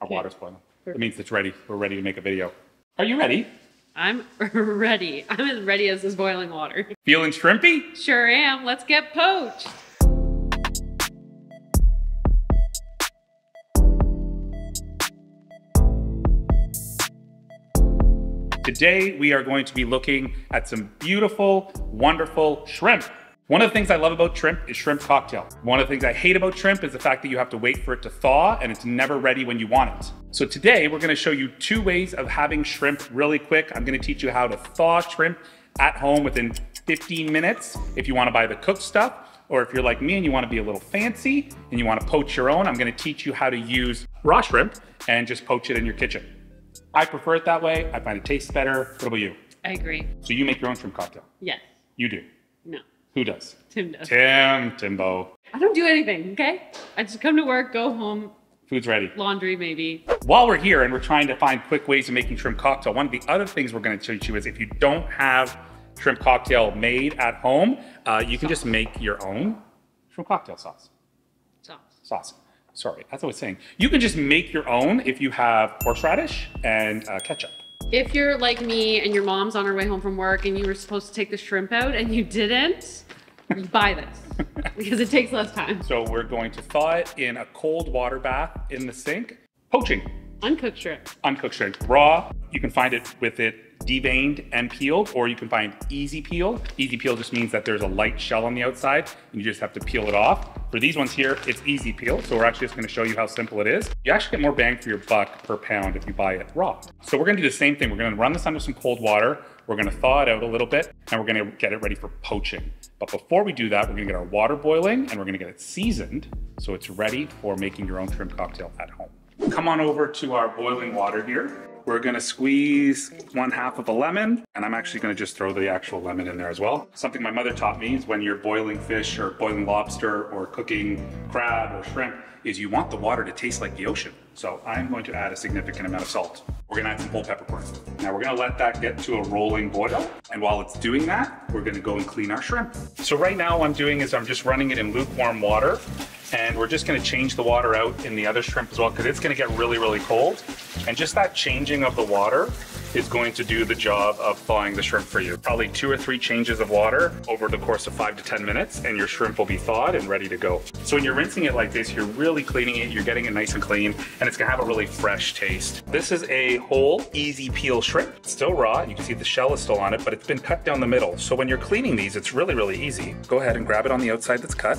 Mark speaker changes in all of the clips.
Speaker 1: Our water's boiling. It means it's ready. We're ready to make a video. Are you ready?
Speaker 2: I'm ready. I'm as ready as this boiling water.
Speaker 1: Feeling shrimpy?
Speaker 2: Sure am. Let's get poached.
Speaker 1: Today, we are going to be looking at some beautiful, wonderful shrimp. One of the things I love about shrimp is shrimp cocktail. One of the things I hate about shrimp is the fact that you have to wait for it to thaw and it's never ready when you want it. So today, we're gonna show you 2 ways of having shrimp really quick. I'm gonna teach you how to thaw shrimp at home within 15 minutes if you wanna buy the cooked stuff, or if you're like me and you wanna be a little fancy and you wanna poach your own, I'm gonna teach you how to use raw shrimp and just poach it in your kitchen. I prefer it that way. I find it tastes better. What about you?
Speaker 2: I agree.
Speaker 1: So you make your own shrimp cocktail?
Speaker 2: Yes.
Speaker 1: You do?
Speaker 2: No.
Speaker 1: Who does?
Speaker 2: Tim does.
Speaker 1: Timbo.
Speaker 2: I don't do anything, okay? I just come to work, go home.
Speaker 1: Food's ready.
Speaker 2: Laundry, maybe.
Speaker 1: While we're here and we're trying to find quick ways of making shrimp cocktail, one of the other things we're gonna teach you is if you don't have shrimp cocktail made at home, you can just make your own shrimp cocktail sauce. Sauce. Sorry, that's what I was saying. You can just make your own if you have horseradish and ketchup.
Speaker 2: If you're like me and your mom's on her way home from work and you were supposed to take the shrimp out and you didn't, buy this because it takes less time.
Speaker 1: So we're going to thaw it in a cold water bath in the sink. Poaching.
Speaker 2: Uncooked shrimp.
Speaker 1: Uncooked shrimp. Raw, you can find it with it deveined and peeled, or you can find easy peel. Easy peel just means that there's a light shell on the outside and you just have to peel it off. For these ones here, it's easy peel. So we're actually just gonna show you how simple it is. You actually get more bang for your buck per pound if you buy it raw. So we're gonna do the same thing. We're gonna run this under some cold water. We're gonna thaw it out a little bit and we're gonna get it ready for poaching. But before we do that, we're gonna get our water boiling and we're gonna get it seasoned so it's ready for making your own shrimp cocktail at home. Come on over to our boiling water here. We're gonna squeeze 1/2 of a lemon, and I'm actually gonna just throw the actual lemon in there as well. Something my mother taught me is when you're boiling fish or boiling lobster or cooking crab or shrimp, is you want the water to taste like the ocean. So I'm going to add a significant amount of salt. We're gonna add some whole peppercorns. Now we're gonna let that get to a rolling boil. And while it's doing that, we're gonna go and clean our shrimp. So right now what I'm doing is I'm just running it in lukewarm water. And we're just gonna change the water out in the other shrimp as well because it's gonna get really, really cold. And just that changing of the water is going to do the job of thawing the shrimp for you. Probably 2 or 3 changes of water over the course of 5 to 10 minutes and your shrimp will be thawed and ready to go. So when you're rinsing it like this, you're really cleaning it, you're getting it nice and clean, and it's gonna have a really fresh taste. This is a whole, easy peel shrimp. It's still raw, you can see the shell is still on it, but it's been cut down the middle. So when you're cleaning these, it's really, really easy. Go ahead and grab it on the outside that's cut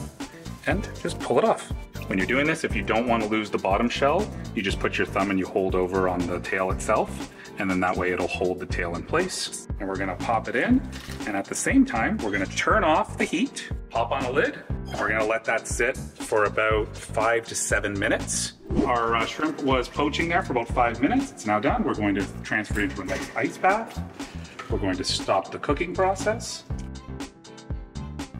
Speaker 1: and just pull it off. When you're doing this, if you don't want to lose the bottom shell, you just put your thumb and you hold over on the tail itself, and then that way it'll hold the tail in place. And we're gonna pop it in, and at the same time, we're gonna turn off the heat, pop on a lid, and we're gonna let that sit for about 5 to 7 minutes. Our shrimp was poaching there for about 5 minutes. It's now done. We're going to transfer it into a nice ice bath. We're going to stop the cooking process.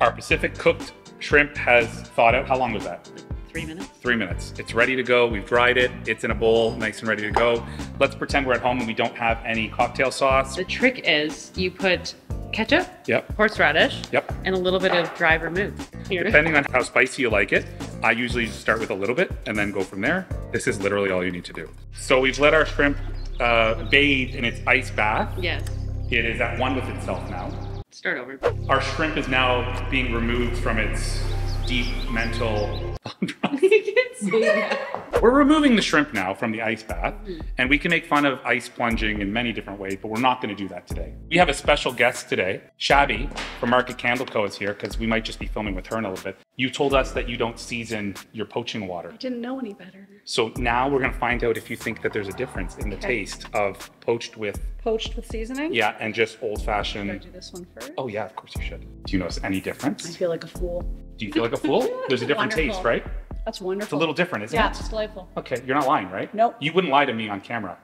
Speaker 1: Our Pacific cooked shrimp has thawed out. How long was that?
Speaker 2: 3 minutes.
Speaker 1: 3 minutes. It's ready to go. We've dried it. It's in a bowl, nice and ready to go. Let's pretend we're at home and we don't have any cocktail sauce.
Speaker 2: The trick is you put ketchup,
Speaker 1: Yep.
Speaker 2: horseradish,
Speaker 1: Yep.
Speaker 2: and a little bit of dry vermouth. Here.
Speaker 1: Depending on how spicy you like it, I usually start with a little bit and then go from there. This is literally all you need to do. So we've let our shrimp bathe in its ice bath.
Speaker 2: Yes.
Speaker 1: It is at one with itself now.
Speaker 2: Start over.
Speaker 1: Our shrimp is now being removed from its deep mental.
Speaker 2: You can see that.
Speaker 1: We're removing the shrimp now from the ice bath, and we can make fun of ice plunging in many different ways, but we're not going to do that today. We have a special guest today. Shabby from Market Candle Co. is here because we might just be filming with her in a little bit. You told us that you don't season your poaching water.
Speaker 3: I didn't know any better.
Speaker 1: So now we're going to find out if you think that there's a difference in the taste of poached with
Speaker 3: seasoning?
Speaker 1: Yeah, and just old-fashioned.
Speaker 3: Should I do this one first?
Speaker 1: Oh yeah, of course you should. Do you notice any difference?
Speaker 3: I feel like a fool.
Speaker 1: Do you feel like a fool? There's a different
Speaker 3: Wonderful.
Speaker 1: taste, right?
Speaker 3: That's wonderful.
Speaker 1: It's a little different, isn't
Speaker 3: Yeah,
Speaker 1: it?
Speaker 3: it's delightful.
Speaker 1: Okay, you're not lying, right?
Speaker 3: Nope.
Speaker 1: You wouldn't lie to me on camera.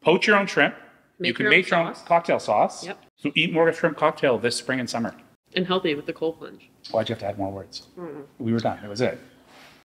Speaker 1: Poach your own shrimp. You can make your own cocktail sauce.
Speaker 2: Yep.
Speaker 1: So eat more of a shrimp cocktail this spring and summer.
Speaker 2: And healthy with the cold plunge.
Speaker 1: Why'd you have to add more words? We were done. That was it.